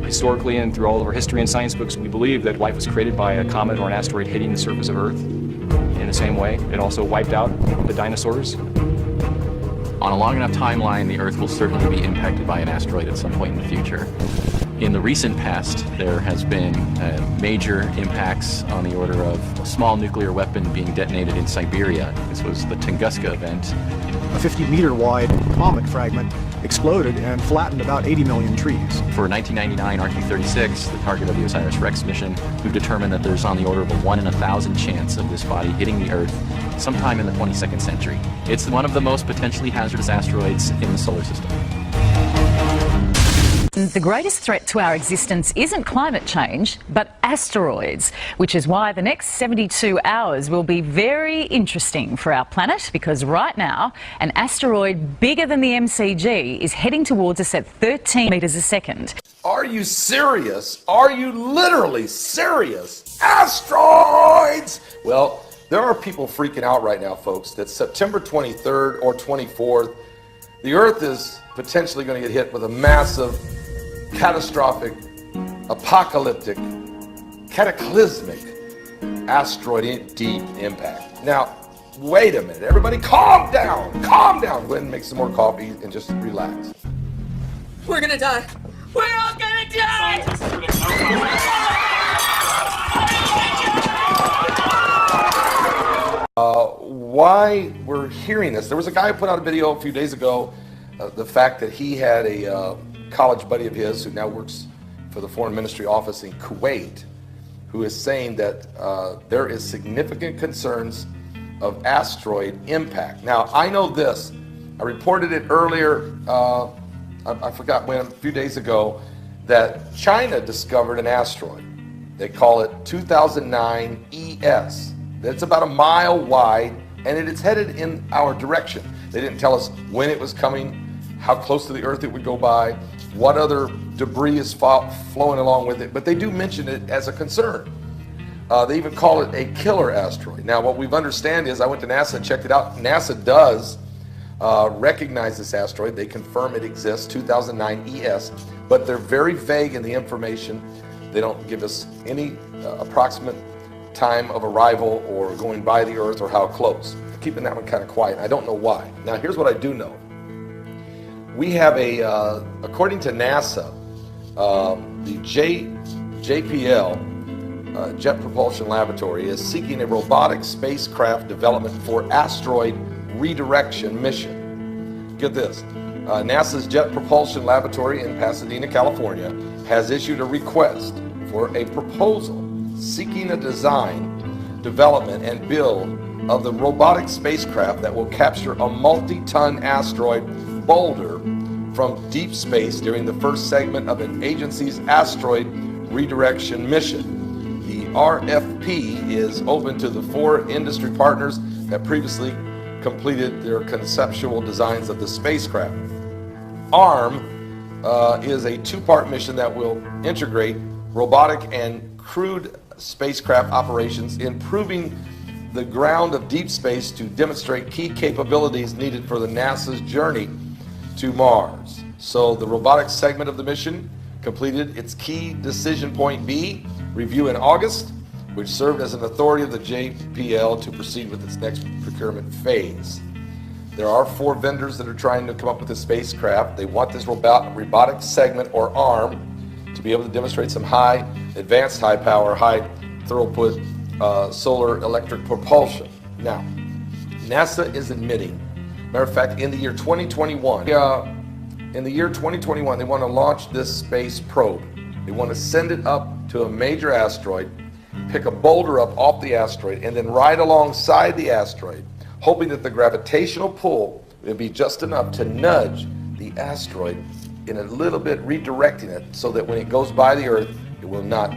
Historically and through all of our history and science books, we believe that life was created by a comet or an asteroid hitting the surface of Earth. In the same way, it also wiped out the dinosaurs. On a long enough timeline, the Earth will certainly be impacted by an asteroid at some point in the future. In the recent past, there has been major impacts on the order of a small nuclear weapon being detonated in Siberia. This was the Tunguska event. A 50-meter wide comet fragment exploded and flattened about 80 million trees. For 1999 RQ-36, the target of the OSIRIS-REx mission, we've determined that there's on the order of a 1 in 1,000 chance of this body hitting the Earth sometime in the 22nd century. It's one of the most potentially hazardous asteroids in the solar system. The greatest threat to our existence isn't climate change, but asteroids, which is why the next 72 hours will be very interesting for our planet, because right now, an asteroid bigger than the MCG is heading towards us at 13 meters a second. Are you serious? Are you literally serious? Asteroids! Well, there are people freaking out right now, folks, that September 23rd or 24th, the Earth is potentially going to get hit with a massive, catastrophic, apocalyptic, cataclysmic asteroid deep impact. Now, wait a minute. Everybody calm down. Calm down. Go ahead and make some more coffee and just relax. We're gonna die. We're all gonna die! Why we're hearing this. There was a guy who put out a video a few days ago, the fact that he had a college buddy of his who now works for the Foreign Ministry office in Kuwait, who is saying that there is significant concerns of asteroid impact. Now, I know this. I reported it earlier, I forgot when, a few days ago, that China discovered an asteroid. They call it 2009 ES. It's about a mile wide, and it is headed in our direction. They didn't tell us when it was coming, how close to the Earth it would go by, what other debris is flowing along with it, but they do mention it as a concern. They even call it a killer asteroid. Now, what we've understand is, I went to NASA and checked it out. NASA does recognize this asteroid. They confirm it exists, 2009 ES, but they're very vague in the information. They don't give us any approximate time of arrival or going by the Earth or how close. Keeping that one kind of quiet. I don't know why. Now, here's what I do know. We have a, according to NASA, the JPL, Jet Propulsion Laboratory, is seeking a robotic spacecraft development for asteroid redirection mission. Get this. NASA's Jet Propulsion Laboratory in Pasadena, California, has issued a request for a proposal seeking a design, development, and build of the robotic spacecraft that will capture a multi-ton asteroid boulder from deep space during the first segment of an agency's asteroid redirection mission. The RFP is open to the 4 industry partners that previously completed their conceptual designs of the spacecraft. ARM is a 2-part mission that will integrate robotic and crewed spacecraft operations, improving the ground of deep space to demonstrate key capabilities needed for the NASA's journey to Mars. So the robotics segment of the mission completed its key decision point B review in August, which served as an authority of the JPL to proceed with its next procurement phase. There are 4 vendors that are trying to come up with a spacecraft. They want this robotic segment, or ARM, to be able to demonstrate some advanced high power, high throughput solar electric propulsion. Now, NASA is admitting, matter of fact, in the year 2021, they want to launch this space probe. They want to send it up to a major asteroid, pick a boulder up off the asteroid, and then ride alongside the asteroid, hoping that the gravitational pull will be just enough to nudge the asteroid in a little bit, redirecting it so that when it goes by the Earth, it will not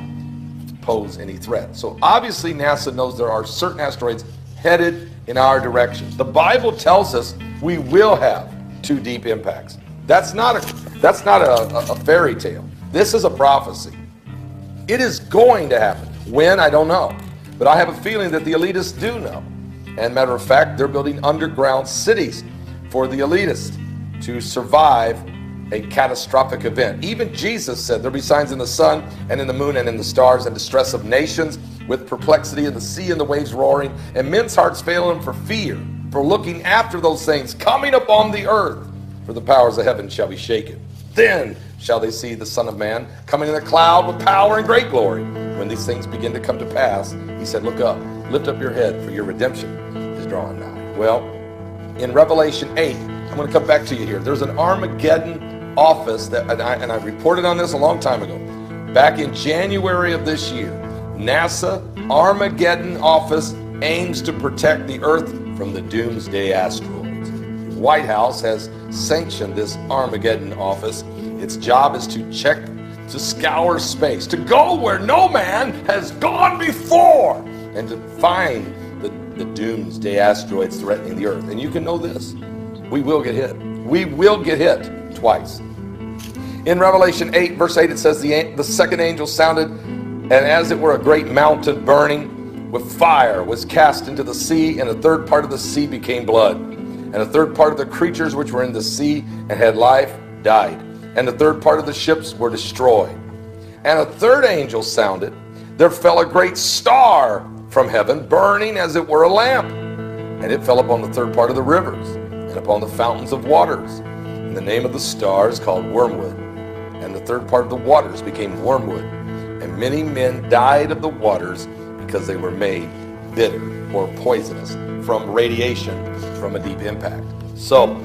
pose any threat. So obviously NASA knows there are certain asteroids headed in our direction. The Bible tells us we will have 2 deep impacts. That's not a fairy tale. This is a prophecy. It is going to happen. When, I don't know. But I have a feeling that the elitists do know. And matter of fact, they're building underground cities for the elitists to survive a catastrophic event. Even Jesus said there'll be signs in the sun and in the moon and in the stars, and distress of nations with perplexity in the sea and the waves roaring, and men's hearts failing for fear, for looking after those things coming upon the earth. For the powers of heaven shall be shaken. Then shall they see the Son of Man coming in a cloud with power and great glory. When these things begin to come to pass, he said, look up, lift up your head, for your redemption is drawing nigh. Well, in Revelation 8, I'm going to come back to you here. There's an Armageddon office, that, and I reported on this a long time ago. Back in January of this year, NASA Armageddon office aims to protect the Earth from the doomsday asteroids. The White House has sanctioned this Armageddon office. Its job is to check, to scour space, to go where no man has gone before, and to find the doomsday asteroids threatening the Earth. And you can know this, we will get hit. We will get hit twice. In Revelation 8, verse 8, it says, the second angel sounded, and as it were a great mountain burning with fire was cast into the sea, and a third part of the sea became blood. And a third part of the creatures which were in the sea and had life died. And the third part of the ships were destroyed. And a third angel sounded. There fell a great star from heaven, burning as it were a lamp. And it fell upon the third part of the rivers, and upon the fountains of waters. And the name of the star is called Wormwood. And the third part of the waters became wormwood. And many men died of the waters because they were made bitter or poisonous from radiation from a deep impact. So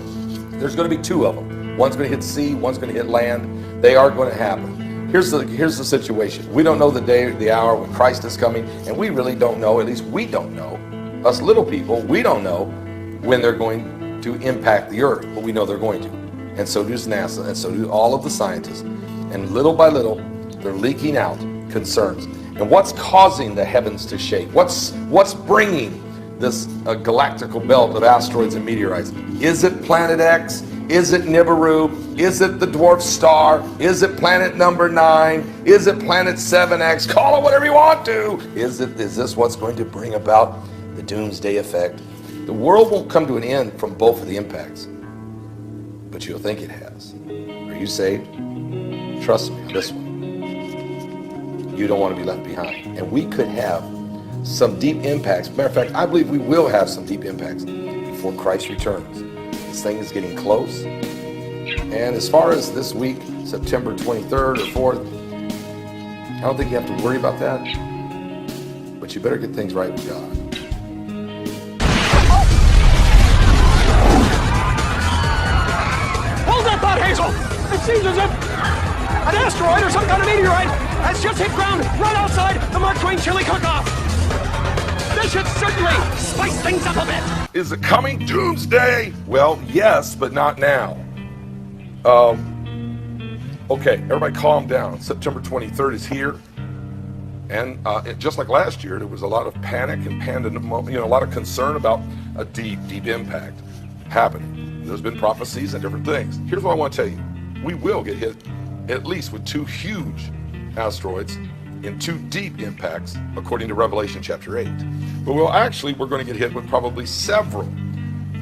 there's going to be two of them. One's going to hit sea, one's going to hit land. They are going to happen. Here's the situation. We don't know the day, the hour when Christ is coming, and we really don't know, at least we don't know, us little people, we don't know when they're going to impact the earth, but we know they're going to. And so does NASA, and so do all of the scientists. And little by little, they're leaking out concerns. And what's causing the heavens to shake? What's bringing this galactical belt of asteroids and meteorites? Is it Planet X? Is it Nibiru? Is it the dwarf star? Is it planet number 9? Is it planet 7X? Call it whatever you want to. Is this what's going to bring about the doomsday effect? The world won't come to an end from both of the impacts, but you'll think it has. Are you saved? Trust me on this one. You don't want to be left behind. And we could have some deep impacts. Matter of fact, I believe we will have some deep impacts before Christ returns. This thing is getting close. And as far as this week, September 23rd or 4th, I don't think you have to worry about that. But you better get things right with God. Hold that thought, Hazel! It seems as if an asteroid or some kind of meteorite has just hit ground right outside the Mark Twain chili cook-off. This should certainly spice things up a bit. Is it coming? Doomsday? Well, yes, but not now. Okay, everybody calm down. September 23rd is here. And just like last year, there was a lot of panic and a lot of concern about a deep impact happening. There's been prophecies and different things. Here's what I want to tell you. We will get hit at least with 2 huge asteroids in 2 deep impacts, according to Revelation chapter 8. But we're going to get hit with probably several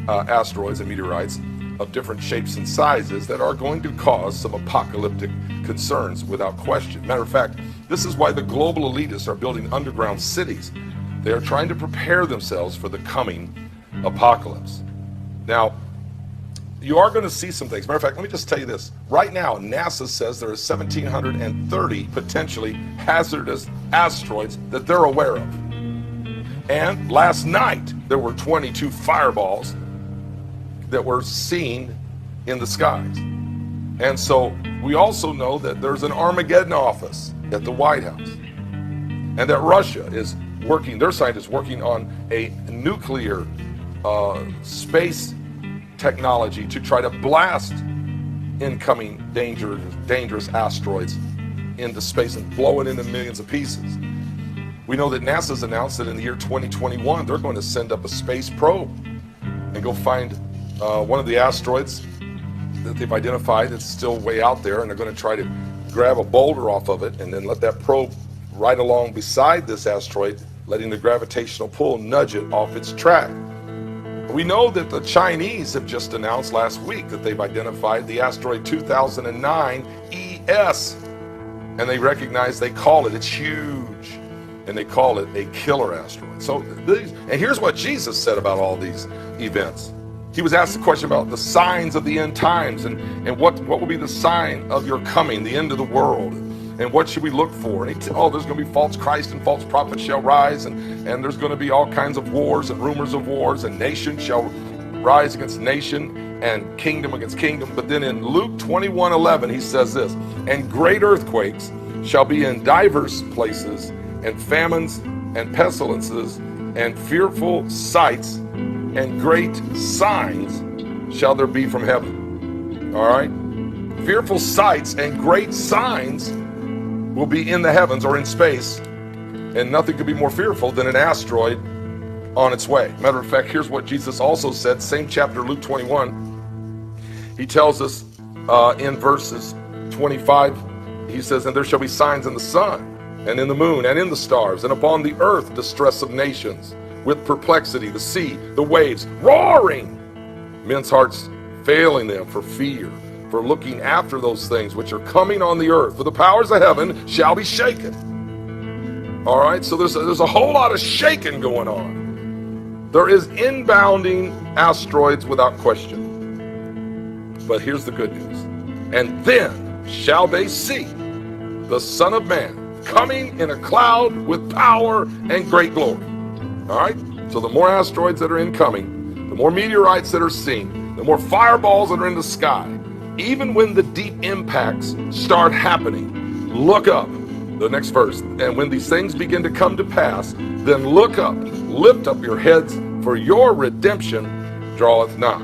asteroids and meteorites of different shapes and sizes that are going to cause some apocalyptic concerns without question. Matter of fact, this is why the global elitists are building underground cities. They are trying to prepare themselves for the coming apocalypse. Now, you are going to see some things. Matter of fact, let me just tell you this. Right now, NASA says there are 1,730 potentially hazardous asteroids that they're aware of. And last night, there were 22 fireballs that were seen in the skies. And so we also know that there's an Armageddon office at the White House, and that Russia is working, their scientists working on a nuclear space technology to try to blast incoming dangerous asteroids into space and blow it into millions of pieces. We know that NASA's announced that in the year 2021 they're going to send up a space probe and go find one of the asteroids that they've identified that's still way out there, and they're going to try to grab a boulder off of it and then let that probe right along beside this asteroid, letting the gravitational pull nudge it off its track. We know that the Chinese have just announced last week that they've identified the asteroid 2009 ES, and they recognize, they call it, it's huge, and they call it a killer asteroid. So, and here's what Jesus said about all these events. He was asked the question about the signs of the end times, and what will be the sign of your coming, the end of the world, and what should we look for? And there's going to be false Christ and false prophets shall rise, and there's going to be all kinds of wars and rumors of wars, and nation shall rise against nation and kingdom against kingdom. But then in Luke 21:11, he says this, and great earthquakes shall be in divers places, and famines and pestilences, and fearful sights, and great signs shall there be from heaven. All right? Fearful sights and great signs will be in the heavens or in space, and nothing could be more fearful than an asteroid on its way. Matter of fact, here's what Jesus also said, same chapter, Luke 21. He tells us in verses 25, he says, and there shall be signs in the sun, and in the moon, and in the stars, and upon the earth distress of nations, with perplexity, the sea, the waves, roaring, men's hearts failing them for fear, for looking after those things which are coming on the earth, for the powers of heaven shall be shaken. All right, so there's a whole lot of shaking going on. There is inbounding asteroids without question. But here's the good news. And then shall they see the Son of Man coming in a cloud with power and great glory. All right, so the more asteroids that are incoming, the more meteorites that are seen, the more fireballs that are in the sky, even when the deep impacts start happening, look up. The next verse. And when these things begin to come to pass, then look up, lift up your heads, for your redemption draweth nigh.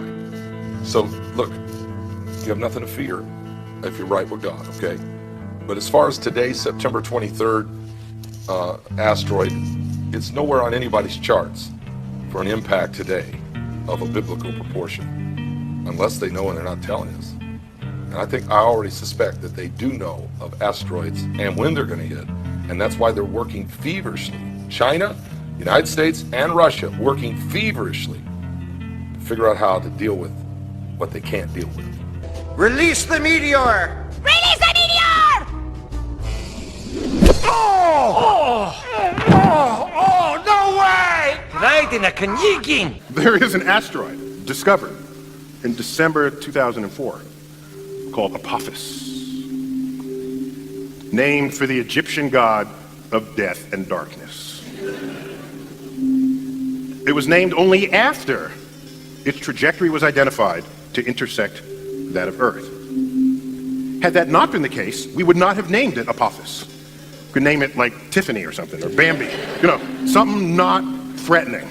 So look, you have nothing to fear if you're right with God, okay? But as far as today, September 23rd, asteroid, it's nowhere on anybody's charts for an impact today of a biblical proportion, unless they know and they're not telling us. And I already suspect that they do know of asteroids and when they're going to hit. And that's why they're working feverishly. China, United States, and Russia working feverishly to figure out how to deal with what they can't deal with. Release the meteor! Release the meteor! Oh, no way! Right in a kanyigin. There is an asteroid discovered in December 2004 called Apophis, named for the Egyptian god of death and darkness. It was named only after its trajectory was identified to intersect that of Earth. Had that not been the case, we would not have named it Apophis. We could name it like Tiffany or something, or Bambi, something not threatening.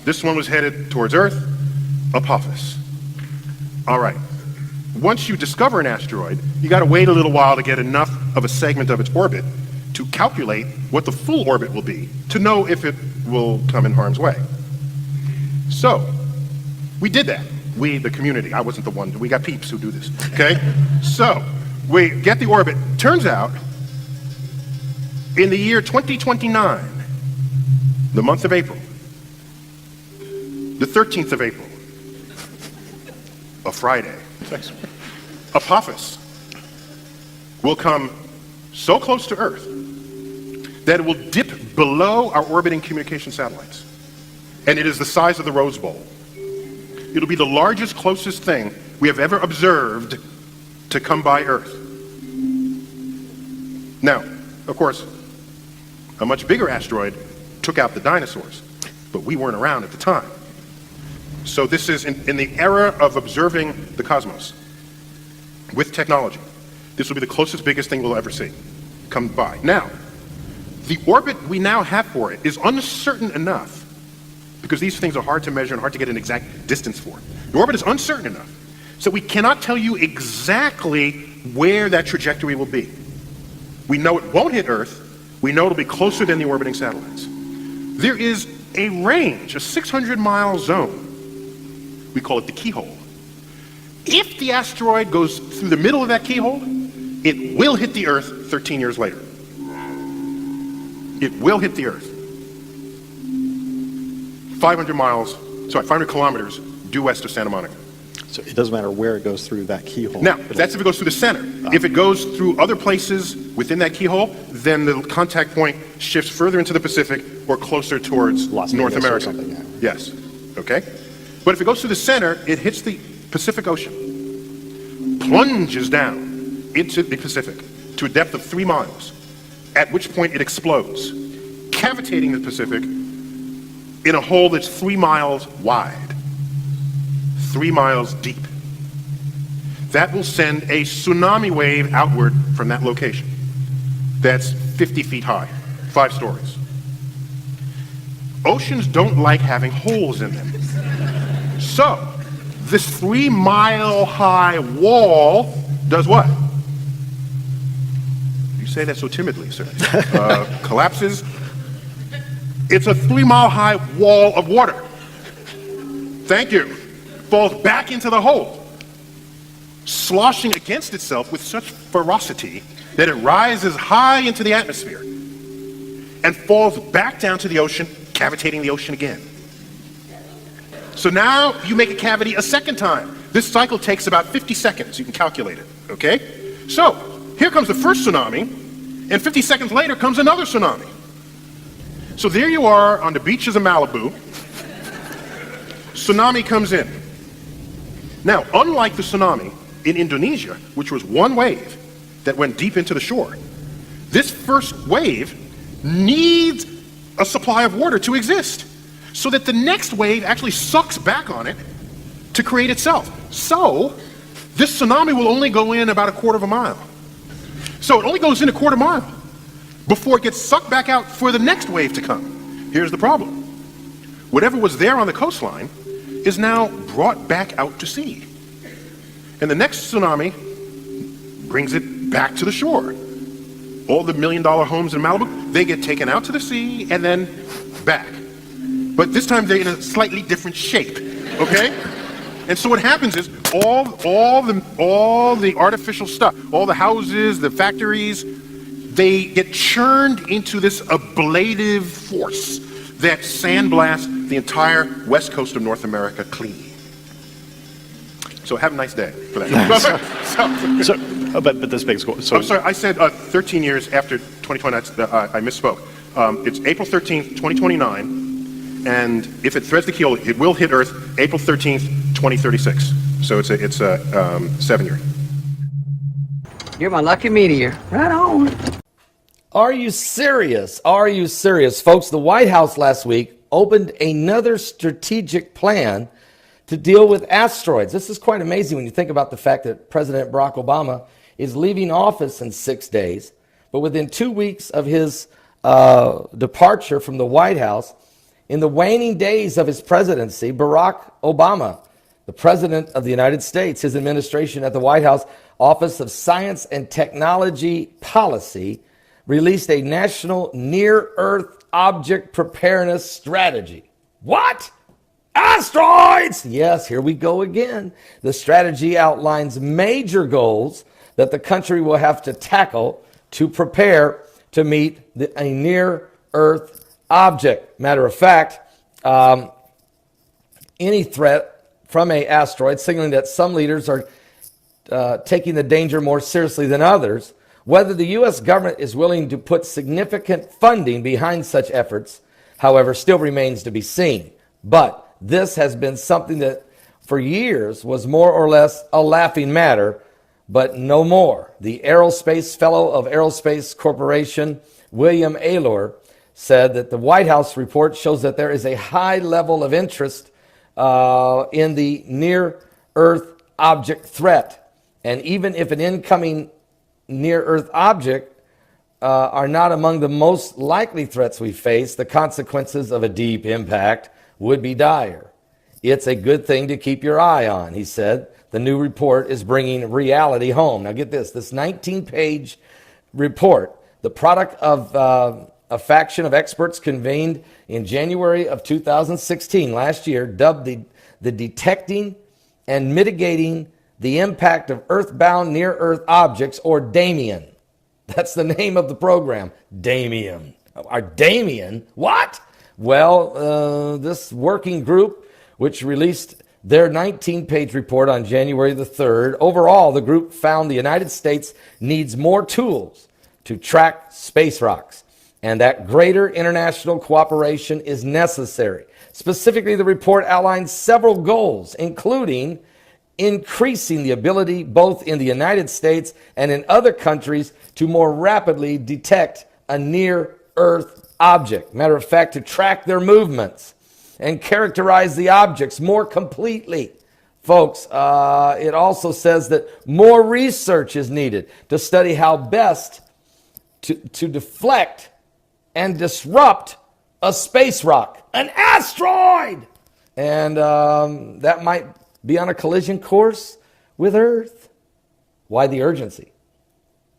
This one was headed towards Earth, Apophis. All right. Once you discover an asteroid, you got to wait a little while to get enough of a segment of its orbit to calculate what the full orbit will be, to know if it will come in harm's way. So, we did that. We, the community. I wasn't the one. We got peeps who do this, okay? So, we get the orbit. Turns out, in the year 2029, the month of April, the 13th of April, a Friday, Apophis will come so close to Earth that it will dip below our orbiting communication satellites. And it is the size of the Rose Bowl. It'll be the largest, closest thing we have ever observed to come by Earth. Now, of course, a much bigger asteroid took out the dinosaurs, but we weren't around at the time. So this is in the era of observing the cosmos with technology. This will be the closest, biggest thing we'll ever see come by. Now, the orbit we now have for it is uncertain enough, because these things are hard to measure and hard to get an exact distance for. The orbit is uncertain enough, so we cannot tell you exactly where that trajectory will be. We know it won't hit Earth. We know it'll be closer than the orbiting satellites. There is a range, a 600-mile zone. We call it the keyhole. If the asteroid goes through the middle of that keyhole, it will hit the Earth 13 years later. It will hit the Earth. 500 miles sorry, 500 kilometers due west of Santa Monica. So it doesn't matter where it goes through that keyhole. Now, that's if it goes through the center. If it goes through other places within that keyhole, then the contact point shifts further into the Pacific or closer towards Las North Vegas or America. something, yeah. Yes. Okay? But if it goes through the center, it hits the Pacific Ocean, plunges down into the Pacific to a depth of 3 miles, at which point it explodes, cavitating the Pacific in a hole that's 3 miles wide, 3 miles deep. That will send a tsunami wave outward from that location. That's 50 feet high, 5 stories. Oceans don't like having holes in them. So, this 3 mile high wall does what? You say that so timidly, sir. Collapses. It's a 3 mile high wall of water. Thank you. Falls back into the hole, sloshing against itself with such ferocity that it rises high into the atmosphere and falls back down to the ocean, cavitating the ocean again. So now you make a cavity a second time. This cycle takes about 50 seconds. You can calculate it, okay? So here comes the first tsunami, and 50 seconds later comes another tsunami. So there you are on the beaches of Malibu. Tsunami comes in. Now, unlike the tsunami in Indonesia, which was one wave that went deep into the shore, this first wave needs a supply of water to exist so that the next wave actually sucks back on it to create itself. So, this tsunami will only go in about a quarter of a mile. So it only goes in a quarter mile before it gets sucked back out for the next wave to come. Here's the problem. Whatever was there on the coastline is now brought back out to sea. And the next tsunami brings it back to the shore. All the $1 million homes in Malibu, they get taken out to the sea and then back. But this time they're in a slightly different shape, okay? And so what happens is all the artificial stuff, all the houses, the factories, they get churned into this ablative force that sandblasts the entire west coast of North America clean. So have a nice day for that. But this begs the question. I'm sorry, I said 13 years after 2020, I misspoke. It's April 13th, 2029, and if it threads the keel, it will hit Earth April 13th, 2036. So it's a 7-year. You're my lucky meteor. Right on. Are you serious? Are you serious? Folks, the White House last week opened another strategic plan to deal with asteroids. This is quite amazing when you think about the fact that President Barack Obama is leaving office in 6 days, but within 2 weeks of his departure from the White House, in the waning days of his presidency, Barack Obama, the President of the United States, his administration at the White House Office of Science and Technology Policy, released a national near-Earth object preparedness strategy. What? Asteroids! Yes, here we go again. The strategy outlines major goals that the country will have to tackle to prepare to meet a near-Earth object. Matter of fact, any threat from an asteroid, signaling that some leaders are taking the danger more seriously than others. Whether the U.S. government is willing to put significant funding behind such efforts, however, still remains to be seen. But this has been something that for years was more or less a laughing matter, but no more. The aerospace fellow of Aerospace Corporation, William Aylor, said that the White House report shows that there is a high level of interest in the near-Earth object threat. And even if an incoming near-Earth object are not among the most likely threats we face, the consequences of a deep impact would be dire. It's a good thing to keep your eye on, he said. The new report is bringing reality home. Now get this 19-page report, the product of a faction of experts convened in January of 2016, last year, dubbed the Detecting and Mitigating the Impact of Earthbound Near-Earth Objects, or DAMIAN. That's the name of the program, DAMIAN. Our DAMIAN? What? Well, this working group which released their 19-page report on January the 3rd. Overall, the group found the United States needs more tools to track space rocks, and that greater international cooperation is necessary. Specifically, the report outlines several goals, including increasing the ability both in the United States and in other countries to more rapidly detect a near-Earth object. Matter of fact, to track their movements and characterize the objects more completely. Folks, it also says that more research is needed to study how best to deflect and disrupt a space rock, an asteroid. And that might be on a collision course with Earth. Why the urgency?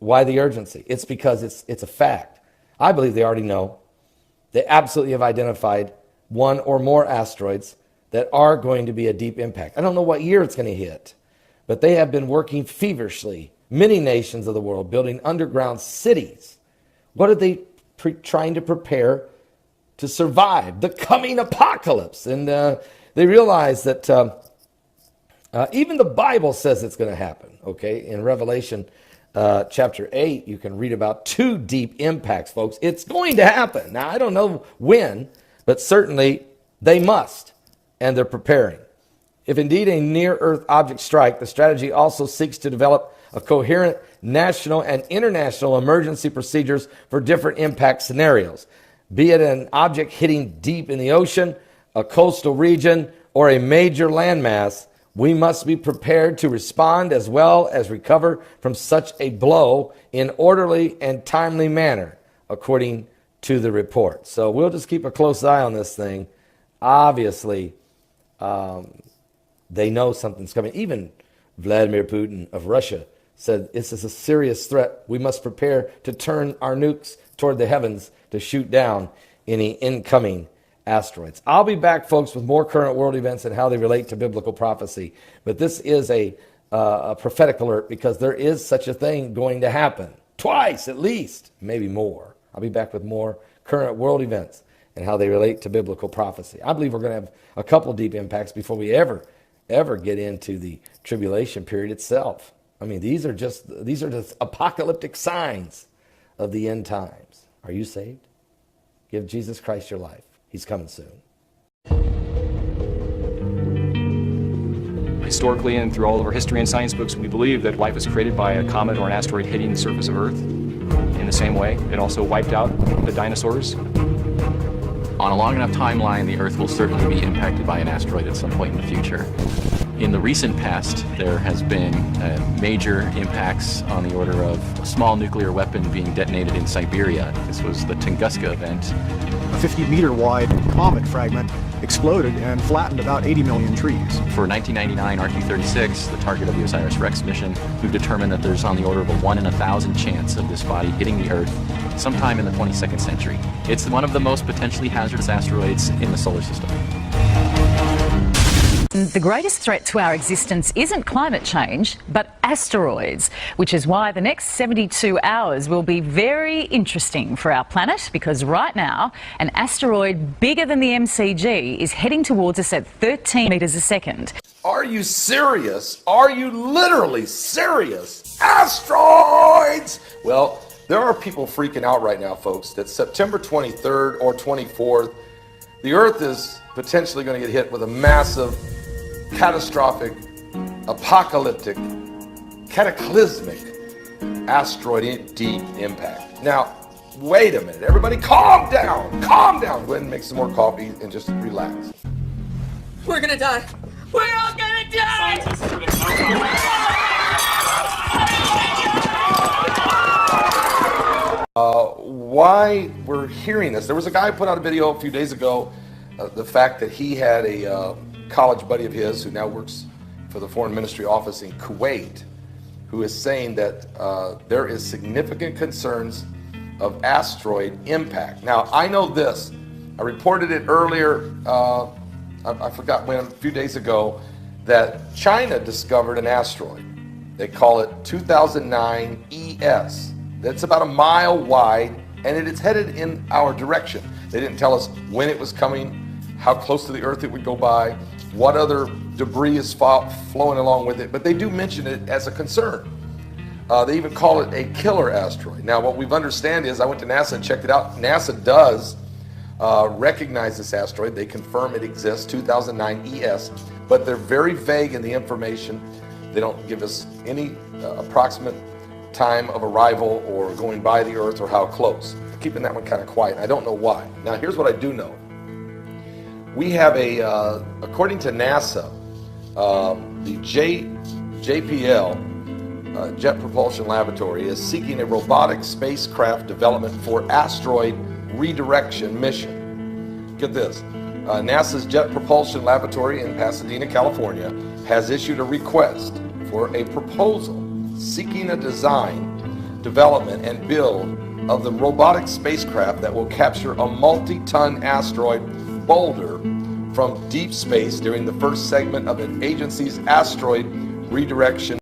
Why the urgency? It's because it's a fact. I believe they already know. They absolutely have identified one or more asteroids that are going to be a deep impact. I don't know what year it's going to hit, but they have been working feverishly, many nations of the world, building underground cities. What are they trying to prepare to survive the coming apocalypse? And they realize that even the Bible says it's going to happen. Okay, in Revelation chapter 8, you can read about 2 deep impacts, folks. It's going to happen. Now, I don't know when, but certainly they must, and they're preparing. If indeed a near-Earth object strike, the strategy also seeks to develop a coherent national and international emergency procedures for different impact scenarios, be it an object hitting deep in the ocean, a coastal region, or a major landmass. We must be prepared to respond as well as recover from such a blow in orderly and timely manner, according to the report. So we'll just keep a close eye on this thing. Obviously, they know something's coming. Even Vladimir Putin of Russia said this is a serious threat. We must prepare to turn our nukes toward the heavens to shoot down any incoming asteroids. I'll be back, folks, with more current world events and how they relate to biblical prophecy. But this is a prophetic alert because there is such a thing going to happen. Twice, at least, maybe more. I'll be back with more current world events and how they relate to biblical prophecy. I believe we're going to have a couple deep impacts before we ever get into the tribulation period itself. I mean, these are just apocalyptic signs of the end times. Are you saved? Give Jesus Christ your life. He's coming soon. Historically and through all of our history and science books, we believe that life was created by a comet or an asteroid hitting the surface of Earth. In the same way, it also wiped out the dinosaurs. On a long enough timeline, the Earth will certainly be impacted by an asteroid at some point in the future. In the recent past, there has been major impacts on the order of a small nuclear weapon being detonated in Siberia. This was the Tunguska event. A 50-meter wide comet fragment exploded and flattened about 80 million trees. For 1999 RQ-36, the target of the OSIRIS-REx mission, we've determined that there's on the order of a 1 in 1,000 chance of this body hitting the Earth sometime in the 22nd century. It's one of the most potentially hazardous asteroids in the solar system. The greatest threat to our existence isn't climate change, but asteroids, which is why the next 72 hours will be very interesting for our planet, because right now, an asteroid bigger than the MCG is heading towards us at 13 meters a second. Are you serious? Are you literally serious? Asteroids! Well, there are people freaking out right now, folks, that September 23rd or 24th, the Earth is potentially going to get hit with a massive, catastrophic, apocalyptic, cataclysmic asteroid deep impact. Now, wait a minute. Everybody calm down. Calm down. Go ahead and make some more coffee and just relax. We're gonna die. We're all gonna die! Why we're hearing this. There was a guy who put out a video a few days ago, the fact that he had a college buddy of his who now works for the Foreign Ministry office in Kuwait, who is saying that there is significant concerns of asteroid impact. Now, I know this. I reported it earlier, I forgot when, a few days ago, that China discovered an asteroid. They call it 2009 ES. That's about a mile wide, and it is headed in our direction. They didn't tell us when it was coming, how close to the Earth it would go by, what other debris is flowing along with it, but they do mention it as a concern. They even call it a killer asteroid. Now, what we've understand is, I went to NASA and checked it out. NASA does recognize this asteroid. They confirm it exists, 2009 ES, but they're very vague in the information. They don't give us any approximate time of arrival or going by the Earth or how close. Keeping that one kind of quiet. I don't know why. Now, here's what I do know. We have a, according to NASA, the JPL, Jet Propulsion Laboratory, is seeking a robotic spacecraft development for asteroid redirection mission. Get this. NASA's Jet Propulsion Laboratory in Pasadena, California, has issued a request for a proposal seeking a design, development, and build of the robotic spacecraft that will capture a multi-ton asteroid boulder from deep space during the first segment of an agency's asteroid redirection